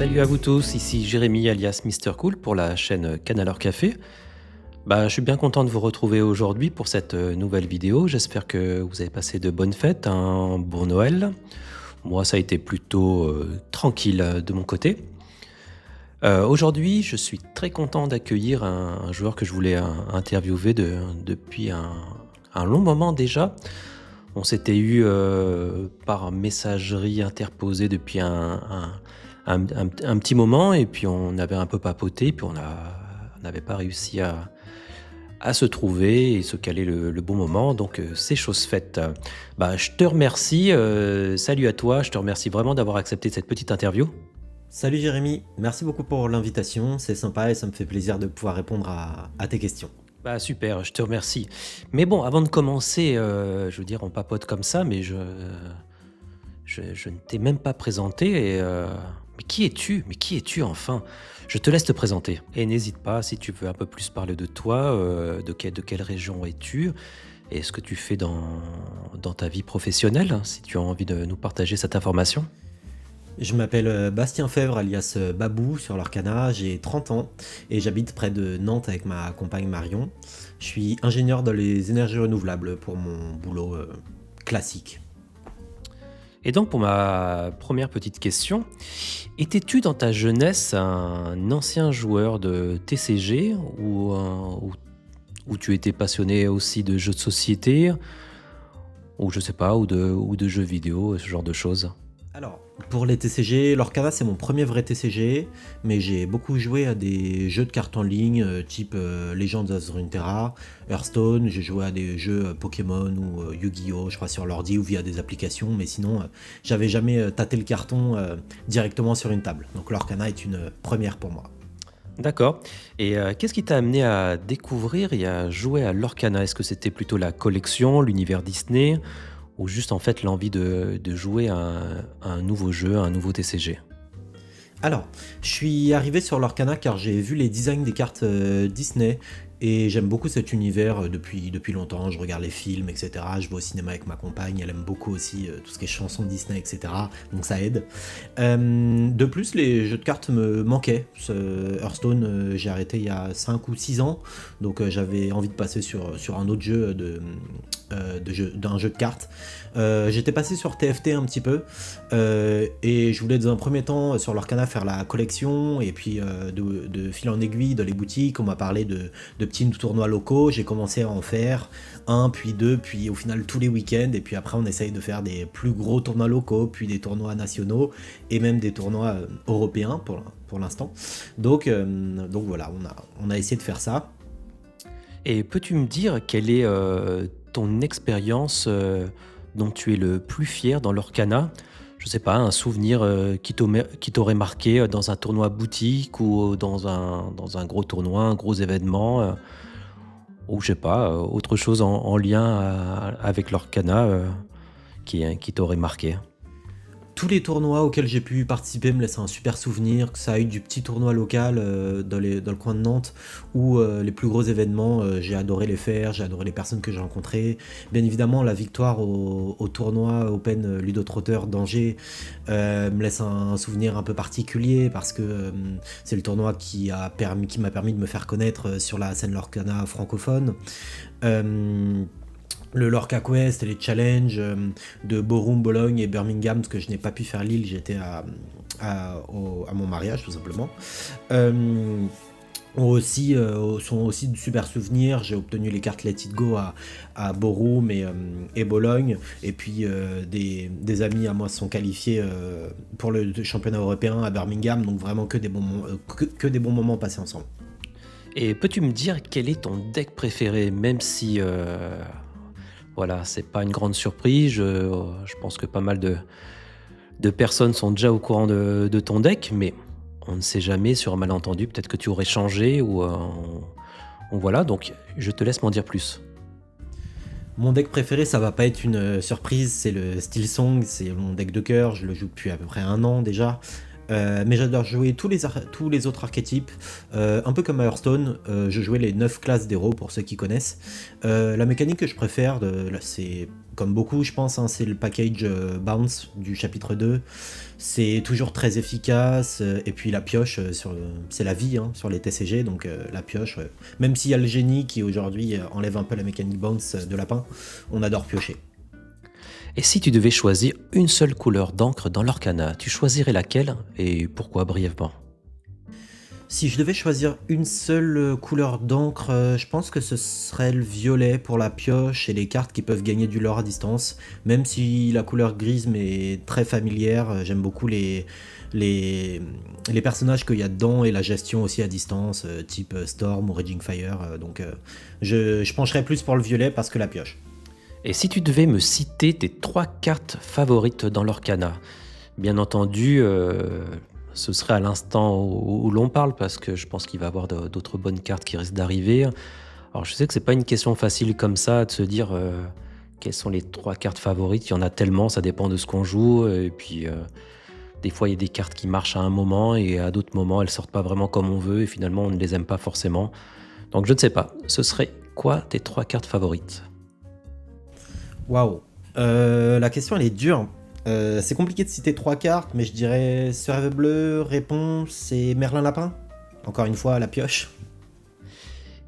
Salut à vous tous, ici Jérémy alias Mister Cool pour la chaîne Canalor Café. Je suis bien content de vous retrouver aujourd'hui pour cette nouvelle vidéo. J'espère que vous avez passé de bonnes fêtes, un bon Noël. Moi, ça a été plutôt tranquille de mon côté. Aujourd'hui, je suis très content d'accueillir un joueur que je voulais interviewer depuis un long moment déjà. On s'était eu par messagerie interposée depuis un petit moment et puis on avait un peu papoté, puis on n'avait pas réussi à se trouver et se caler le bon moment, donc c'est chose faite. Je te remercie, salut à toi, je te remercie vraiment d'avoir accepté cette petite interview. Salut Jérémy, merci beaucoup pour l'invitation, c'est sympa et ça me fait plaisir de pouvoir répondre à tes questions. Super, je te remercie. Mais bon, avant de commencer, je veux dire, on papote comme ça, mais je ne t'ai même pas présenté. Mais qui es-tu? Mais qui es-tu enfin? Je te laisse te présenter. Et n'hésite pas, si tu veux un peu plus parler de toi, de quelle région es-tu? Et ce que tu fais dans ta vie professionnelle, hein, si tu as envie de nous partager cette information. Je m'appelle Bastien Fèvre alias Babou sur l'Orcana, j'ai 30 ans et j'habite près de Nantes avec ma compagne Marion. Je suis ingénieur dans les énergies renouvelables pour mon boulot classique. Et donc pour ma première petite question, étais-tu dans ta jeunesse un ancien joueur de TCG ou tu étais passionné aussi de jeux de société ou je sais pas, ou de jeux vidéo, ce genre de choses? Alors, pour les TCG, l'Orcana c'est mon premier vrai TCG, mais j'ai beaucoup joué à des jeux de cartes en ligne type Legends of Runeterra, Hearthstone, j'ai joué à des jeux Pokémon ou Yu-Gi-Oh! Je crois sur l'ordi ou via des applications, mais sinon j'avais jamais tâté le carton directement sur une table. Donc l'Orcana est une première pour moi. D'accord. Et qu'est-ce qui t'a amené à découvrir et à jouer à l'Orcana? Est-ce que c'était plutôt la collection, l'univers Disney, ou juste en fait l'envie de jouer à un nouveau jeu, à un nouveau TCG? Alors, je suis arrivé sur l'Orcana car j'ai vu les designs des cartes Disney et j'aime beaucoup cet univers depuis longtemps. Je regarde les films, etc. Je vais au cinéma avec ma compagne, elle aime beaucoup aussi tout ce qui est chansons Disney, etc. Donc ça aide. De plus, les jeux de cartes me manquaient. Hearthstone, j'ai arrêté il y a 5 ou 6 ans, donc j'avais envie de passer sur un autre jeu d'un jeu de cartes. J'étais passé sur TFT un petit peu et je voulais dans un premier temps sur l'Orcana faire la collection et puis de fil en aiguille dans les boutiques on m'a parlé de petits tournois locaux, j'ai commencé à en faire un puis deux puis au final tous les week-ends et puis après on essaye de faire des plus gros tournois locaux puis des tournois nationaux et même des tournois européens pour l'instant donc voilà on a essayé de faire ça. Et peux-tu me dire quelle est ton expérience dont tu es le plus fier dans l'Orcana? Je sais pas, un souvenir qui t'aurait marqué dans un tournoi boutique ou dans un gros tournoi, un gros événement, ou je sais pas, autre chose en lien avec l'Orcana qui t'aurait marqué. Tous les tournois auxquels j'ai pu participer me laissent un super souvenir, que ça aille du petit tournoi local dans le coin de Nantes ou les plus gros événements, j'ai adoré les faire, j'ai adoré les personnes que j'ai rencontrées. Bien évidemment, la victoire au tournoi Open Ludo Trotter d'Angers me laisse un souvenir un peu particulier parce que c'est le tournoi qui m'a permis de me faire connaître sur la scène Lorcana francophone. Euh, le Lorca Quest et les challenges de Borum, Bologne et Birmingham, parce que je n'ai pas pu faire Lille, j'étais à mon mariage tout simplement. Sont aussi de super souvenirs. J'ai obtenu les cartes Let It Go à Borum et Bologne. Et puis des amis à moi se sont qualifiés pour le championnat européen à Birmingham. Donc vraiment que que des bons moments passés ensemble. Et peux-tu me dire quel est ton deck préféré, même si voilà, c'est pas une grande surprise, je pense que pas mal de personnes sont déjà au courant de ton deck, mais on ne sait jamais sur un malentendu, peut-être que tu aurais changé ou voilà, donc je te laisse m'en dire plus. Mon deck préféré, ça va pas être une surprise, c'est le Steel Song, c'est mon deck de cœur, je le joue depuis à peu près un an déjà. Mais j'adore jouer tous les autres archétypes. Un peu comme à Hearthstone, je jouais les 9 classes d'héros pour ceux qui connaissent. La mécanique que je préfère, là, c'est comme beaucoup je pense, hein, c'est le package Bounce du chapitre 2. C'est toujours très efficace. Et puis la pioche, c'est la vie hein, sur les TCG, donc la pioche, même s'il y a le génie qui aujourd'hui enlève un peu la mécanique Bounce de lapin, on adore piocher. Et si tu devais choisir une seule couleur d'encre dans l'Orcana, tu choisirais laquelle et pourquoi brièvement? Si je devais choisir une seule couleur d'encre, je pense que ce serait le violet pour la pioche et les cartes qui peuvent gagner du lore à distance. Même si la couleur grise m'est très familière, j'aime beaucoup les, les personnages qu'il y a dedans et la gestion aussi à distance, type Storm ou Raging Fire. Je pencherais plus pour le violet parce que la pioche. Et si tu devais me citer tes 3 cartes favorites dans l'Orcana? Bien entendu, ce serait à l'instant où l'on parle, parce que je pense qu'il va y avoir d'autres bonnes cartes qui risquent d'arriver. Alors je sais que c'est pas une question facile comme ça de se dire quelles sont les 3 cartes favorites. Il y en a tellement, ça dépend de ce qu'on joue. Et puis des fois il y a des cartes qui marchent à un moment et à d'autres moments elles sortent pas vraiment comme on veut et finalement on ne les aime pas forcément. Donc je ne sais pas, ce serait quoi tes 3 cartes favorites? Waouh. La question elle est dure. C'est compliqué de citer 3 cartes, mais je dirais Cerveau Bleu, Réponse et Merlin Lapin. Encore une fois, la pioche.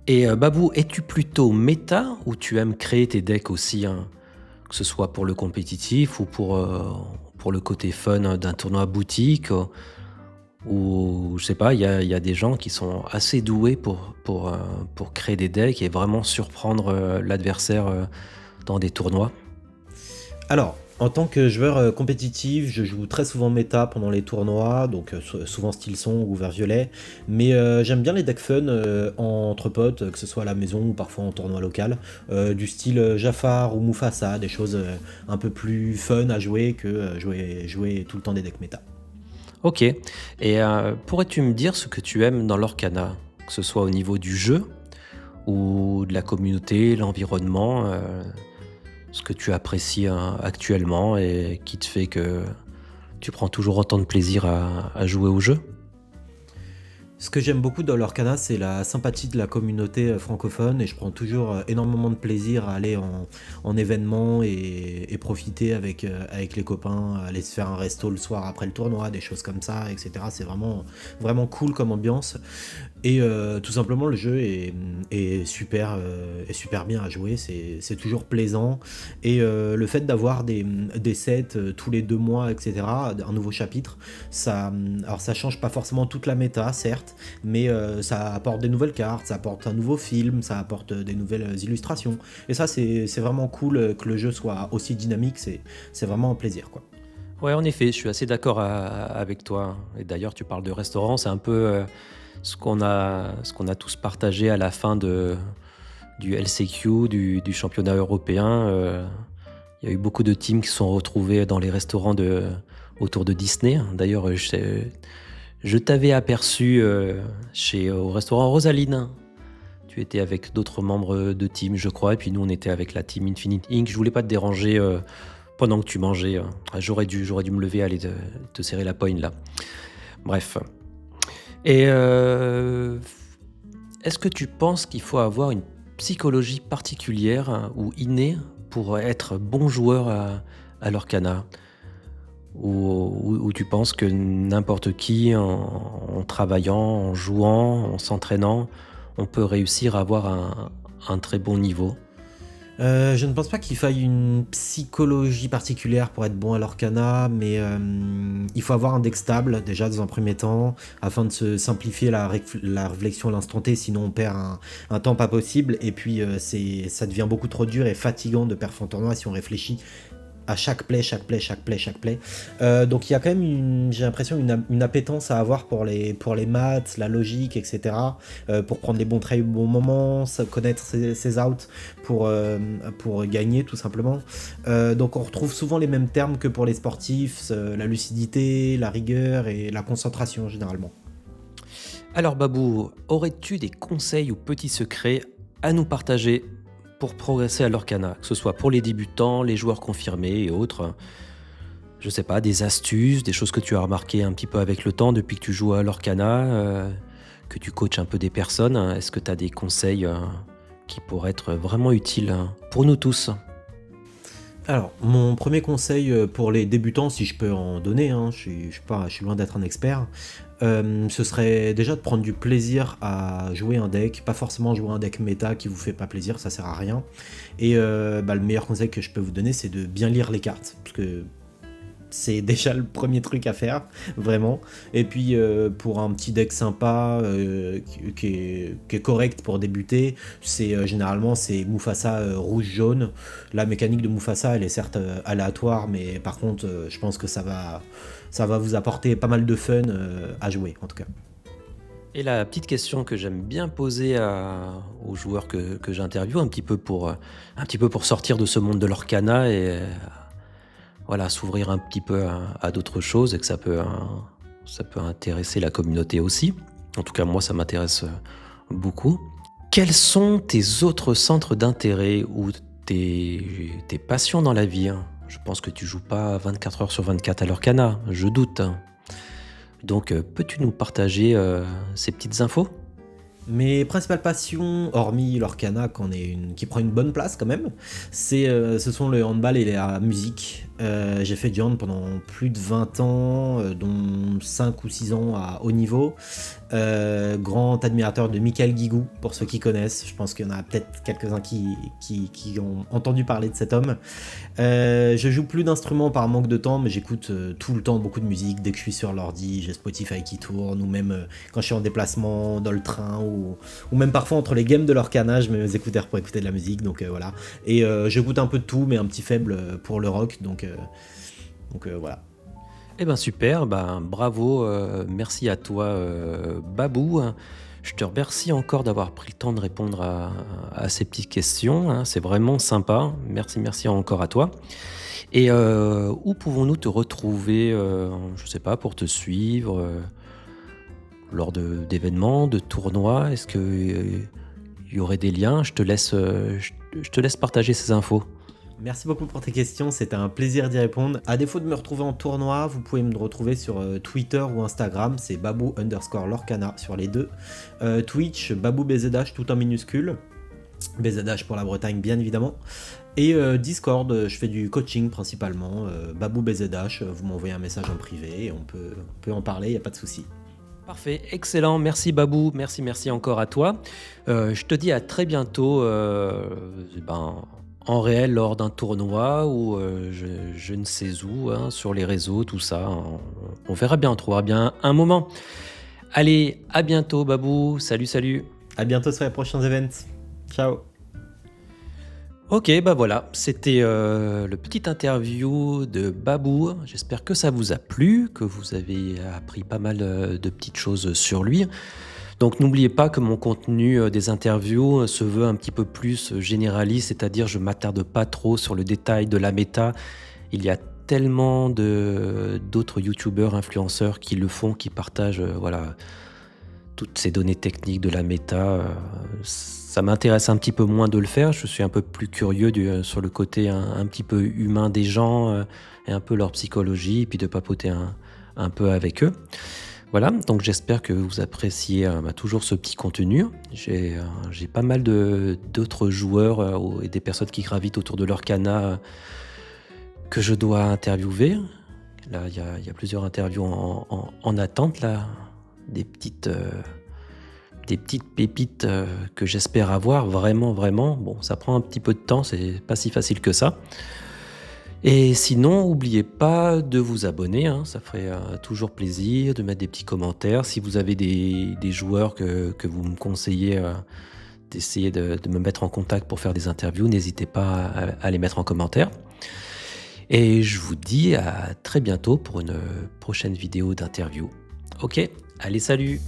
Et Babou, es-tu plutôt méta ou tu aimes créer tes decks aussi, hein, que ce soit pour le compétitif ou pour le côté fun d'un tournoi boutique ou je sais pas, il y a des gens qui sont assez doués pour créer des decks et vraiment surprendre l'adversaire dans des tournois. Alors, en tant que joueur compétitif, je joue très souvent méta pendant les tournois, donc souvent style son ou vert violet, mais j'aime bien les decks fun entre potes, que ce soit à la maison ou parfois en tournoi local, du style Jafar ou Mufasa, des choses un peu plus fun à jouer que jouer tout le temps des decks méta. Ok, et pourrais-tu me dire ce que tu aimes dans l'Orcana, que ce soit au niveau du jeu ou de la communauté, l'environnement, ce que tu apprécies hein, actuellement et qui te fait que tu prends toujours autant de plaisir à jouer au jeu? Ce que j'aime beaucoup dans l'Orcana, c'est la sympathie de la communauté francophone et je prends toujours énormément de plaisir à aller en événements et profiter avec les copains, aller se faire un resto le soir après le tournoi, des choses comme ça, etc. C'est vraiment, vraiment cool comme ambiance. Et tout simplement, le jeu est super bien à jouer, c'est toujours plaisant. Et le fait d'avoir des sets tous les 2 mois, etc., un nouveau chapitre, alors ça change pas forcément toute la méta, certes, mais ça apporte des nouvelles cartes, ça apporte un nouveau film, ça apporte des nouvelles illustrations. Et ça, c'est vraiment cool que le jeu soit aussi dynamique, c'est vraiment un plaisir, quoi. Ouais, en effet, je suis assez d'accord avec toi. Et d'ailleurs, tu parles de restaurant, c'est un peu ce qu'on a tous partagé à la fin du LCQ, du championnat européen. Il y a eu beaucoup de teams qui se sont retrouvés dans les restaurants autour de Disney. D'ailleurs, je t'avais aperçu au restaurant Rosaline. Tu étais avec d'autres membres de team, je crois, et puis nous, on était avec la team Infinite Inc. Je voulais pas te déranger pendant que tu mangeais. J'aurais dû me lever, aller te serrer la poigne là. Bref. Et est-ce que tu penses qu'il faut avoir une psychologie particulière hein, ou innée pour être bon joueur à l'Orcana? Ou tu penses que n'importe qui, en travaillant, en jouant, en s'entraînant, on peut réussir à avoir un très bon niveau? Je ne pense pas qu'il faille une psychologie particulière pour être bon à l'Orcana, mais il faut avoir un deck stable déjà dans un premier temps, afin de se simplifier la réflexion à l'instant T, sinon on perd un temps pas possible, et puis ça devient beaucoup trop dur et fatigant de perf en tournoi si on réfléchit à chaque play. Donc il y a quand même j'ai l'impression une appétence à avoir pour les maths, la logique, etc. Pour prendre les bons traits au bon moment, connaître ses outs pour gagner tout simplement. Donc on retrouve souvent les mêmes termes que pour les sportifs, la lucidité, la rigueur et la concentration généralement. Alors Babou, aurais-tu des conseils ou petits secrets à nous partager pour progresser à l'Orcana, que ce soit pour les débutants, les joueurs confirmés et autres? je sais pas, des astuces, des choses que tu as remarquées un petit peu avec le temps depuis que tu joues à l'Orcana, que tu coaches un peu des personnes. Est-ce que tu as des conseils qui pourraient être vraiment utiles pour nous tous? Alors, mon premier conseil pour les débutants, si je peux en donner, hein, je suis loin d'être un expert, ce serait déjà de prendre du plaisir à jouer un deck, pas forcément jouer un deck méta qui vous fait pas plaisir, ça sert à rien. Et le meilleur conseil que je peux vous donner, c'est de bien lire les cartes, parce que c'est déjà le premier truc à faire, vraiment. Et puis pour un petit deck sympa qui est correct pour débuter, généralement c'est Mufasa rouge-jaune. La mécanique de Mufasa elle est certes aléatoire, mais par contre je pense que ça va vous apporter pas mal de fun à jouer en tout cas. Et la petite question que j'aime bien poser aux joueurs que j'interviewe, un petit peu pour sortir de ce monde de l'Orcana et voilà, s'ouvrir un petit peu à d'autres choses et que ça peut intéresser la communauté aussi. En tout cas, moi, ça m'intéresse beaucoup. Quels sont tes autres centres d'intérêt ou tes passions dans la vie, hein? Je pense que tu joues pas 24 heures sur 24 à l'Orcana, je doute, hein. Donc, peux-tu nous partager ces petites infos? Mes principales passions, hormis l'Orcana qui prend une bonne place quand même, ce sont le handball et la musique. J'ai fait du hand pendant plus de 20 ans, dont 5 ou 6 ans à haut niveau. Grand admirateur de Michael Guigou, pour ceux qui connaissent. Je pense qu'il y en a peut-être quelques-uns qui ont entendu parler de cet homme. Je joue plus d'instruments par manque de temps, mais j'écoute tout le temps beaucoup de musique. Dès que je suis sur l'ordi, j'ai Spotify qui tourne, ou même quand je suis en déplacement, dans le train, ou même parfois entre les games de l'Orcana, je mets mes écouteurs pour écouter de la musique, donc voilà. Et j'écoute un peu de tout, mais un petit faible pour le rock, donc voilà. Eh ben super, ben bravo, merci à toi Babou. Je te remercie encore d'avoir pris le temps de répondre à ces petites questions, hein. C'est vraiment sympa. Merci encore à toi. Et où pouvons-nous te retrouver, je sais pas, pour te suivre lors d'événements, de tournois? Est-ce que il y aurait des liens? Je te laisse partager ces infos. Merci beaucoup pour tes questions, c'était un plaisir d'y répondre. À défaut de me retrouver en tournoi, vous pouvez me retrouver sur Twitter ou Instagram, c'est babou_lorcana sur les deux. Twitch, babou_bzh tout en minuscule. BZH pour la Bretagne bien évidemment. Et Discord, je fais du coaching principalement. babou_bzh, vous m'envoyez un message en privé et on peut en parler, il n'y a pas de souci. Parfait, excellent, merci Babou, merci encore à toi. Je te dis à très bientôt en réel lors d'un tournoi ou je ne sais où, hein, sur les réseaux, tout ça. On verra bien, on trouvera bien un moment. Allez, à bientôt Babou, salut. À bientôt sur les prochains events. Ciao. Ok, bah voilà, c'était le petit interview de Babou. J'espère que ça vous a plu, que vous avez appris pas mal de petites choses sur lui. Donc n'oubliez pas que mon contenu des interviews se veut un petit peu plus généraliste, c'est-à-dire je ne m'attarde pas trop sur le détail de la méta. Il y a tellement d'autres youtubeurs, influenceurs qui le font, qui partagent voilà, toutes ces données techniques de la méta. Ça m'intéresse un petit peu moins de le faire, je suis un peu plus curieux sur le côté un petit peu humain des gens et un peu leur psychologie, et puis de papoter un peu avec eux. Voilà, donc j'espère que vous appréciez toujours ce petit contenu. J'ai pas mal d'autres joueurs et des personnes qui gravitent autour de l'Orcana que je dois interviewer. Là, il y a plusieurs interviews en attente, là, des petites pépites que j'espère avoir, vraiment. Bon, ça prend un petit peu de temps, c'est pas si facile que ça. Et sinon, n'oubliez pas de vous abonner, hein, ça ferait toujours plaisir, de mettre des petits commentaires. Si vous avez des joueurs que vous me conseillez d'essayer de me mettre en contact pour faire des interviews, n'hésitez pas à les mettre en commentaire. Et je vous dis à très bientôt pour une prochaine vidéo d'interview. Ok, allez, salut!